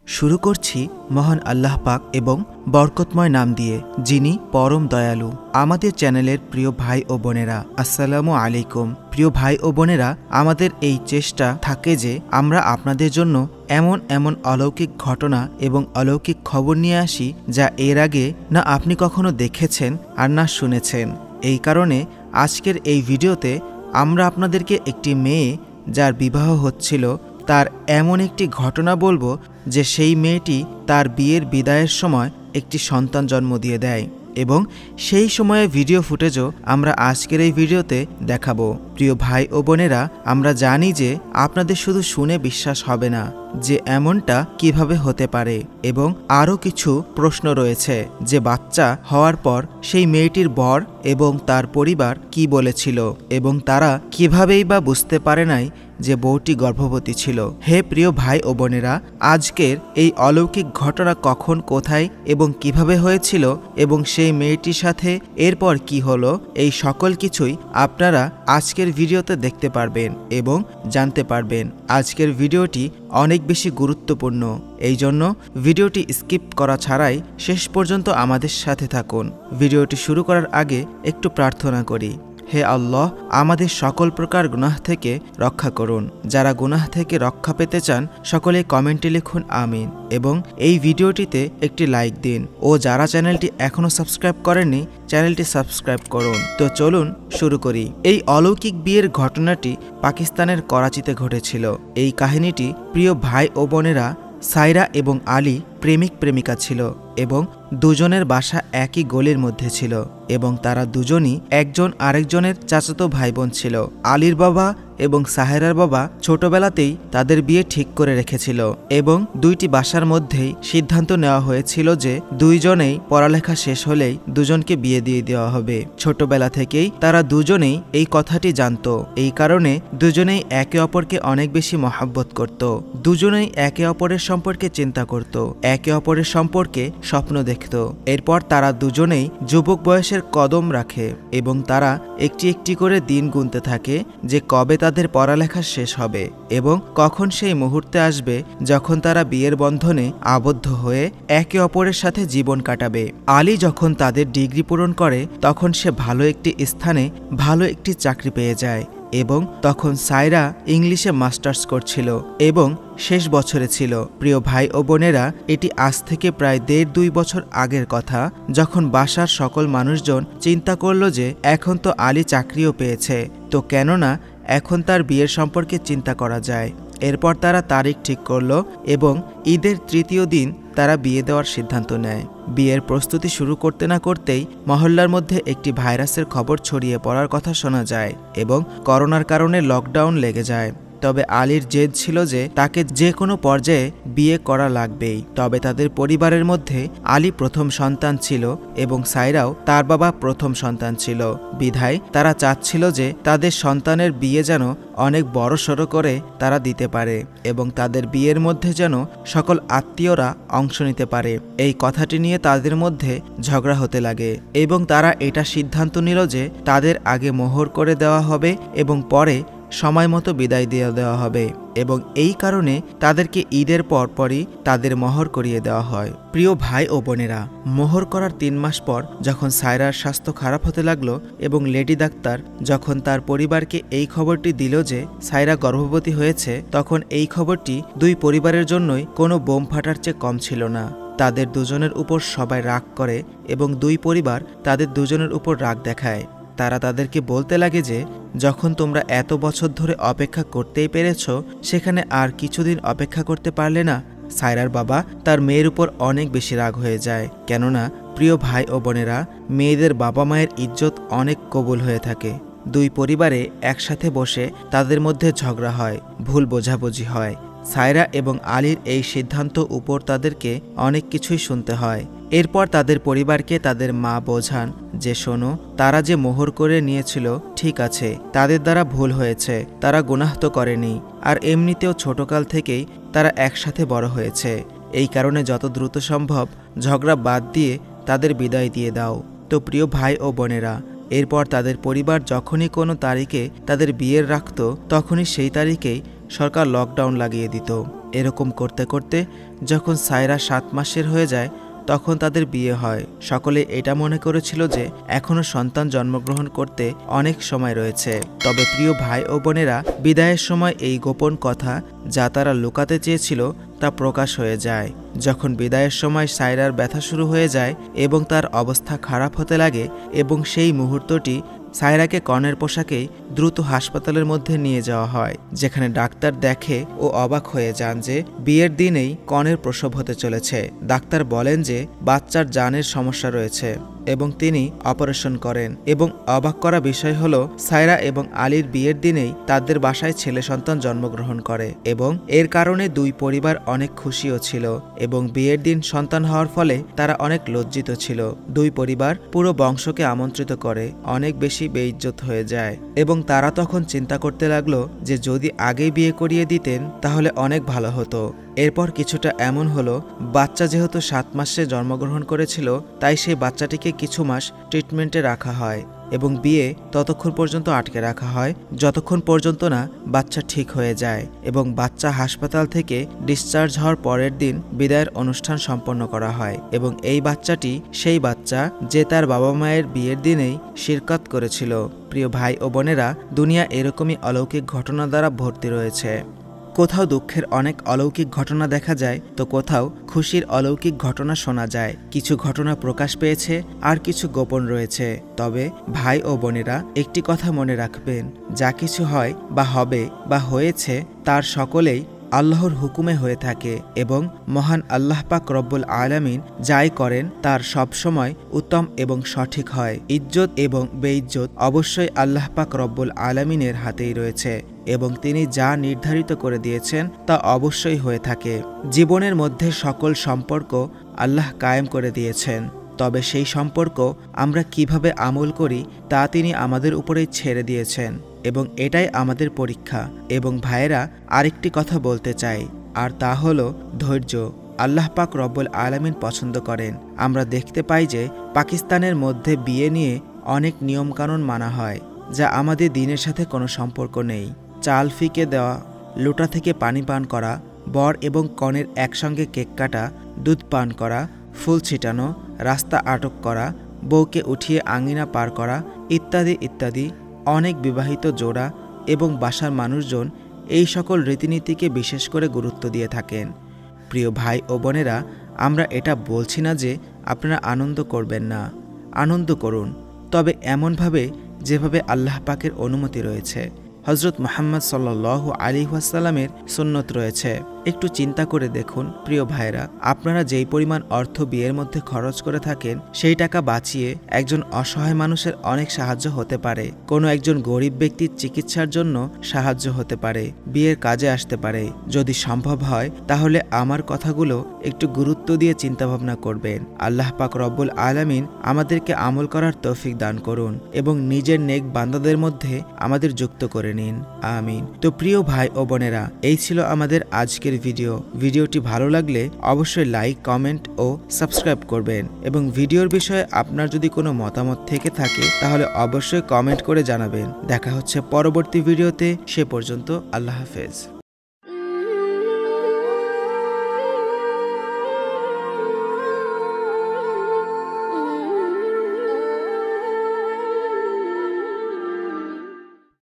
শুরু করছি মহান আল্লাহ পাক এবং বরকতময় নাম দিয়ে, যিনি পরম দয়ালু। আমাদের চ্যানেলের প্রিয় ভাই ও বোনেরা, আসসালামু আলাইকুম। প্রিয় ভাই ও বোনেরা, আমাদের এই চেষ্টা থাকে যে আমরা আপনাদের জন্য এমন এমন অলৌকিক ঘটনা এবং অলৌকিক খবর নিয়ে আসি যা এর আগে না আপনি কখনো দেখেছেন আর না শুনেছেন। এই কারণে আজকের এই ভিডিওতে আমরা আপনাদেরকে একটি মেয়ে যার বিবাহ হচ্ছিল তার এমন একটি ঘটনা বলবো যে সেই মেয়েটি তার বিয়ের বিদায়ের সময় একটি সন্তান জন্ম দিয়ে দেয় এবং সেই সময়ে ভিডিও ফুটেজও আমরা আজকের এই ভিডিওতে দেখাবো। প্রিয় ভাই ও বোনেরা, আমরা জানি যে আপনাদের শুধু শুনে বিশ্বাস হবে না যে এমনটা কিভাবে হতে পারে, এবং আরও কিছু প্রশ্ন রয়েছে যে বাচ্চা হওয়ার পর সেই মেয়েটির বর এবং তার পরিবার কি বলেছিল এবং তারা কিভাবেই বা বুঝতে পারে নাই যে বউটি গর্ভবতী ছিল। হে প্রিয় ভাই ও বোনেরা, আজকের এই অলৌকিক ঘটনা কখন, কোথায় এবং কিভাবে হয়েছিল এবং সেই মেয়েটির সাথে এরপর কি হলো, এই সকল কিছুই আপনারা আজকের ভিডিওতে দেখতে পারবেন এবং জানতে পারবেন। আজকের ভিডিওটি অনেক বেশি গুরুত্বপূর্ণ, এই জন্য ভিডিওটি স্কিপ করা ছাড়াই শেষ পর্যন্ত আমাদের সাথে থাকুন। ভিডিওটি শুরু করার আগে একটু প্রার্থনা করি। হে আল্লাহ, আমাদের সকল প্রকার গুনাহ থেকে রক্ষা করুন। যারা গুনাহ থেকে রক্ষা পেতে চান সকলে কমেন্টে লিখুন আমিন এবং এই ভিডিওটিতে একটি লাইক দিন, ও যারা চ্যানেলটি এখনো সাবস্ক্রাইব করেননি চ্যানেলটি সাবস্ক্রাইব করুন। তো চলুন শুরু করি। এই অলৌকিক বিয়ের ঘটনাটি পাকিস্তানের করাচিতে ঘটেছিল। এই কাহিনীটি প্রিয় ভাই ও বোনেরা, সাইরা এবং আলী প্রেমিক প্রেমিকা ছিল এবং দুজনের বাসা একই গলির মধ্যে ছিল এবং তারা দুজনই একজন আরেকজনের চাচাতো ভাই বোন ছিল। আলীর বাবা এবং সাহেরার বাবা ছোটবেলাতেই তাদের বিয়ে ঠিক করে রেখেছিল এবং দুইটি বাসার মধ্যেই সিদ্ধান্ত নেওয়া হয়েছিল যে দুইজনেই পড়ালেখা শেষ হলেই দুজনকে বিয়ে দিয়ে দেওয়া হবে। ছোটবেলা থেকেই তারা দুজনেই এই কথাটি জানত, এই কারণে দুজনেই একে অপরকে অনেক বেশি মহাব্বত করত। দুজনেই একে অপরের সম্পর্কে চিন্তা করত, একে অপরের সম্পর্কে স্বপ্ন দেখত। এরপর তারা দুজনেই যুবক বয়সের কদম রাখে এবং তারা একটি একটি করে দিন গুনতে থাকে যে কবে তাদের পড়ালেখা শেষ হবে এবং কখন সেই মুহূর্তে আসবে যখন তারা বিয়ের বন্ধনে আবদ্ধ হয়ে একে অপরের সাথে জীবন কাটাবে। আলী যখন তাদের ডিগ্রি পূরণ করে তখন সে ভালো একটি স্থানে ভালো একটি চাকরি পেয়ে যায় এবং তখন সাইরা ইংলিশে মাস্টার্স করছিল এবং শেষ বছরে ছিল। প্রিয় ভাই ও বোনেরা, এটি আজ থেকে প্রায় 1.5-2 বছর আগের কথা, যখন বাসার সকল মানুষজন চিন্তা করল যে এখন তো আলী চাকরিও পেয়েছে, তো কেননা এখন তার বিয়ের সম্পর্কে চিন্তা করা যায়। এরপর তারা তারিখ ঠিক করল এবং ঈদের 3য় দিন তারা বিয়ে দেওয়ার সিদ্ধান্ত নেয়। বিয়ের প্রস্তুতি শুরু করতে না করতেই মহল্লার মধ্যে একটি ভাইরাসের খবর ছড়িয়ে পড়ার কথা শোনা যায় এবং করোনার কারণে লকডাউন লেগে যায়। তবে আলীর জেদ ছিল যে তাকে যে কোনো পর্যায়ে বিয়ে করা লাগবেই। তবে তাদের পরিবারের মধ্যে আলী প্রথম সন্তান ছিল এবং সাইরাও তার বাবা প্রথম সন্তান ছিল, বিধায় তারা চাচ্ছিল যে তাদের সন্তানের বিয়ে যেন অনেক বড়সড় করে তারা দিতে পারে এবং তাদের বিয়ের মধ্যে যেন সকল আত্মীয়রা অংশ নিতে পারে। এই কথাটি নিয়ে তাদের মধ্যে ঝগড়া হতে লাগে এবং তারা এটা সিদ্ধান্ত নিল যে তাদের আগে মোহর করে দেওয়া হবে এবং পরে সময় মতো বিদায় দিয়ে দেওয়া হবে এবং এই কারণে তাদেরকে ঈদের পরপরই তাদের মোহর করিয়ে দেওয়া হয়। প্রিয় ভাই ও বোনেরা, মোহর করার 3 মাস পর যখন সায়রার স্বাস্থ্য খারাপ হতে লাগলো এবং লেডি ডাক্তার যখন তার পরিবারকে এই খবরটি দিল যে সায়রা গর্ভবতী হয়েছে, তখন এই খবরটি দুই পরিবারের জন্যই কোনো বোম ফাটার চেয়ে কম ছিল না। তাদের দুজনের উপর সবাই রাগ করে এবং দুই পরিবার তাদের দুজনের উপর রাগ দেখায়। তারা তাদেরকে বলতে লাগে যে যখন তোমরা এত বছর ধরে অপেক্ষা করতেই পেরেছ, সেখানে আর কিছুদিন অপেক্ষা করতে পারলে না। সায়রার বাবা তার মেয়ের উপর অনেক বেশি রাগ হয়ে যায়, কেননা প্রিয় ভাই ও বোনেরা, মেয়েদের বাবা মায়ের ইজ্জত অনেক কবুল হয়ে থাকে। দুই পরিবারে একসাথে বসে তাদের মধ্যে ঝগড়া হয়, ভুল বোঝাবুঝি হয়। সায়রা এবং আলীর এই সিদ্ধান্ত উপর তাদেরকে অনেক কিছুই শুনতে হয়। এরপর তাদের পরিবারকে তাদের মা বোঝান যে শোনো, তারা যে মোহর করে নিয়েছিল ঠিক আছে, তাদের দ্বারা ভুল হয়েছে, তারা গুনাহ তো করেনি, আর এমনিতেও ছোটকাল থেকেই তারা একসাথে বড় হয়েছে। এই কারণে যত দ্রুত সম্ভব ঝগড়া বাদ দিয়ে তাদের বিদায় দিয়ে দাও। তো প্রিয় ভাই ও বোনেরা, এরপর তাদের পরিবার যখনই কোনো তারিখে তাদের বিয়ের রাখত, তখনই সেই তারিখেই সরকার লকডাউন লাগিয়ে দিত এরকম করতে করতে যখন সায়রা 7 মাসের হয়ে যায় তখন তাদের বিয়ে হয়। সকলে এটা মনে করেছিল যে এখনও সন্তান জন্মগ্রহণ করতে অনেক সময় রয়েছে। তবে প্রিয় ভাই ও বোনেরা, বিদায়ের সময় এই গোপন কথা যা তারা লুকাতে চেয়েছিল তা প্রকাশ হয়ে যায়। যখন বিদায়ের সময় সায়রার ব্যথা শুরু হয়ে যায় এবং তার অবস্থা খারাপ হতে লাগে এবং সেই মুহূর্তটি সায়রাকে কনের পোশাকেই দ্রুত হাসপাতালের মধ্যে নিয়ে যাওয়া হয়, যেখানে ডাক্তার দেখে ও অবাক হয়ে যান যে বিয়ের দিনেই কনের প্রসব হতে চলেছে। ডাক্তার বলেন যে বাচ্চার জানের সমস্যা রয়েছে এবং তিনি অপারেশন করেন। এবং অবাক করা বিষয় হলো সায়রা এবং আলীর বিয়ের দিনেই তাদের বাসায় ছেলে সন্তান জন্মগ্রহণ করে এবং এর কারণে দুই পরিবার অনেক খুশিও ছিল এবং বিয়ের দিন সন্তান হওয়ার ফলে তারা অনেক লজ্জিত ছিল। দুই পরিবার পুরো বংশকে আমন্ত্রিত করে, অনেক বেশি বেইজ্জত হয়ে যায় এবং তারা তখন চিন্তা করতে লাগলো যে যদি আগেই বিয়ে করিয়ে দিতেন তাহলে অনেক ভালো হতো। এরপর কিছুটা এমন হলো, বাচ্চা যেহেতু 7 মাসে জন্মগ্রহণ করেছিল তাই সেই বাচ্চাটিকে কিছু মাস ট্রিটমেন্টে রাখা হয় এবং বিয়ে ততক্ষণ পর্যন্ত আটকে রাখা হয় যতক্ষণ পর্যন্ত না বাচ্চা ঠিক হয়ে যায়। এবং বাচ্চা হাসপাতাল থেকে ডিসচার্জ হওয়ার পরের দিন বিদায়ের অনুষ্ঠান সম্পন্ন করা হয় এবং এই বাচ্চাটি সেই বাচ্চা যে তার বাবা মায়ের বিয়ের দিনেই শিরকত করেছিল। প্রিয় ভাই ও বোনেরা, দুনিয়া এরকমই অলৌকিক ঘটনা দ্বারা ভর্তি রয়েছে। কোথাও দুঃখের অনেক অলৌকিক ঘটনা দেখা যায় তো কোথাও খুশির অলৌকিক ঘটনা শোনা যায়। কিছু ঘটনা প্রকাশ পেয়েছে আর কিছু গোপন রয়েছে। তবে ভাই ও বোনেরা, একটি কথা মনে রাখবেন, যা কিছু হয় বা হবে বা হয়েছে তার সকলেই আল্লাহর হুকুমে হয়ে থাকে এবং মহান আল্লাহ পাক রব্বুল আলামিন যাই করেন তার সবসময় উত্তম এবং সঠিক হয়। ইজ্জত এবং বেইজ্জত অবশ্যই আল্লাহ পাক রব্বুল আলামিনের হাতেই রয়েছে এবং তিনি যা নির্ধারিত করে দিয়েছেন তা অবশ্যই হয়ে থাকে। জীবনের মধ্যে সকল সম্পর্ক আল্লাহ কায়েম করে দিয়েছেন, তবে সেই সম্পর্ক আমরা কিভাবে আমল করি তা তিনি আমাদের উপরেই ছেড়ে দিয়েছেন এবং এটাই আমাদের পরীক্ষা। এবং ভাইয়েরা, আরেকটি কথা বলতে চাই, আর তা হলো ধৈর্য। আল্লাহ পাক রব্বুল আলামিন পছন্দ করেন। আমরা দেখতে পাই যে পাকিস্তানের মধ্যে বিয়ে নিয়ে অনেক নিয়মকানুন মানা হয় যা আমাদের দিনের সাথে কোনো সম্পর্ক নেই। চাল ফিকে দেওয়া, লোটা থেকে পানি পান করা, বর এবং কনের একসঙ্গে কেক কাটা, দুধ পান করা, ফুল ছিটানো, রাস্তা আটক করা, বউকে উঠিয়ে আঙিনা পার করা ইত্যাদি ইত্যাদি। অনেক বিবাহিত জোড়া এবং বাসার মানুষজন এই সকল রীতিনীতিকে বিশেষ করে গুরুত্ব দিয়ে থাকেন। প্রিয় ভাই ও বোনেরা, আমরা এটা বলছি না যে আপনারা আনন্দ করবেন না, আনন্দ করুন, তবে এমনভাবে যেভাবে আল্লাহ পাকের অনুমতি রয়েছে। হজরত মুহাম্মদ সাল্লাল্লাহু আলাইহি ওয়াসাল্লামের সুন্নত রয়েছে। একটু চিন্তা করে দেখুন প্রিয় ভাইরা, আপনারা যেই পরিমাণ অর্থ বিয়ের মধ্যে খরচ করে থাকেন সেই টাকা বাঁচিয়ে একজন অসহায় মানুষের অনেক সাহায্য হতে পারে, কোনো একজন গরিব ব্যক্তির চিকিৎসার জন্য সাহায্য হতে পারে, বিয়ের কাজে আসতে পারে। যদি সম্ভব হয় তাহলে আমার কথাগুলো একটু গুরুত্ব দিয়ে চিন্তাভাবনা করবেন। আল্লাহ পাক রব্বুল আলামিন আমাদেরকে আমল করার তৌফিক দান করুন এবং নিজের নেক বান্দাদের মধ্যে আমাদের যুক্ত করে নিন, আমিন। তো প্রিয় ভাই ও বোনেরা, এই ছিল আমাদের আজকের ভিডিওটি ভালো লাগলে অবশ্যই লাইক, কমেন্ট ও সাবস্ক্রাইব করবেন এবং ভিডিওর বিষয়ে আপনার যদি কোনো মতামত থেকে থাকে তাহলে অবশ্যই কমেন্ট করে জানাবেন। দেখা হচ্ছে পরবর্তী ভিডিওতে, সে পর্যন্ত আল্লাহ হাফেজ।